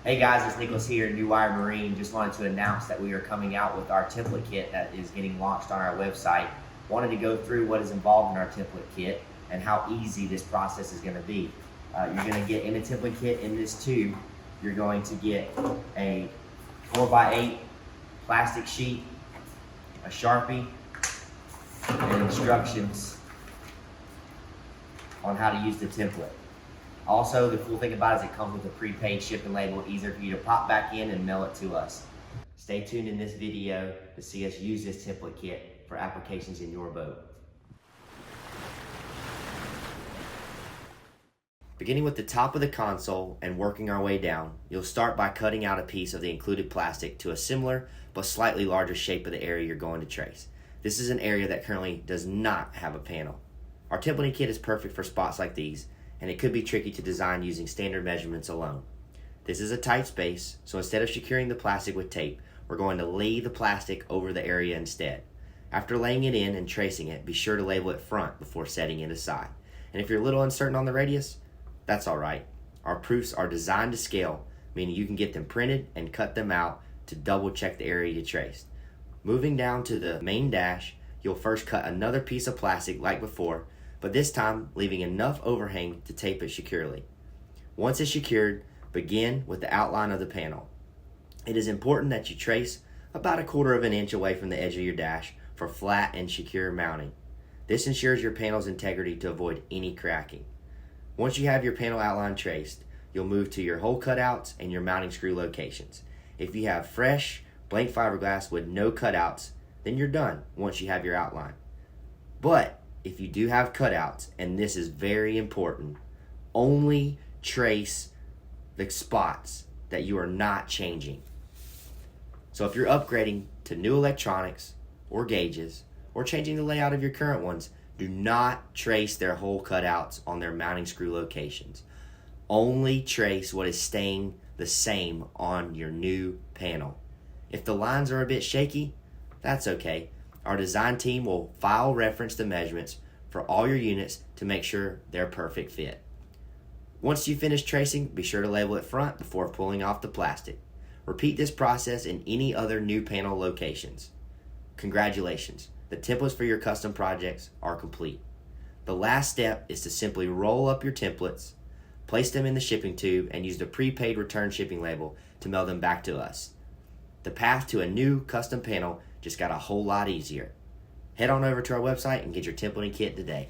Hey guys, it's Nicholas here at 𝗕𝗓𝗪. Just wanted to announce that we are coming out with our template kit that is getting launched on our website. Wanted to go through what is involved in our template kit and how easy this process is going to be. You're going to get in the template kit in this tube, you're going to get a 4x8 plastic sheet, a Sharpie, and instructions on how to use the template. Also, the cool thing about it is it comes with a prepaid shipping label, easier for you to pop back in and mail it to us. Stay tuned in this video to see us use this template kit for applications in your boat. Beginning with the top of the console and working our way down, you'll start by cutting out a piece of the included plastic to a similar but slightly larger shape of the area you're going to trace. This is an area that currently does not have a panel. Our templating kit is perfect for spots like these, and it could be tricky to design using standard measurements alone. This is a tight space, so instead of securing the plastic with tape, we're going to lay the plastic over the area instead. After laying it in and tracing it, be sure to label it front before setting it aside. And if you're a little uncertain on the radius, that's alright. Our proofs are designed to scale, meaning you can get them printed and cut them out to double check the area you traced. Moving down to the main dash, you'll first cut another piece of plastic like before, but this time leaving enough overhang to tape it securely. Once it's secured, begin with the outline of the panel. It is important that you trace about 1/4 inch away from the edge of your dash for flat and secure mounting. This ensures your panel's integrity to avoid any cracking. Once you have your panel outline traced, you'll move to your hole cutouts and your mounting screw locations. If you have fresh, blank fiberglass with no cutouts, then you're done once you have your outline. But if you do have cutouts, and this is very important, only trace the spots that you are not changing. So if you're upgrading to new electronics or gauges or changing the layout of your current ones, do not trace their hole cutouts on their mounting screw locations. Only trace what is staying the same on your new panel. If the lines are a bit shaky, that's okay. Our design team will file reference the measurements for all your units to make sure they're perfect fit. Once you finish tracing, be sure to label it front before pulling off the plastic. Repeat this process in any other new panel locations. Congratulations, the templates for your custom projects are complete. The last step is to simply roll up your templates, place them in the shipping tube, and use the prepaid return shipping label to mail them back to us. The path to a new custom panel just got a whole lot easier. Head on over to our website and get your templating kit today.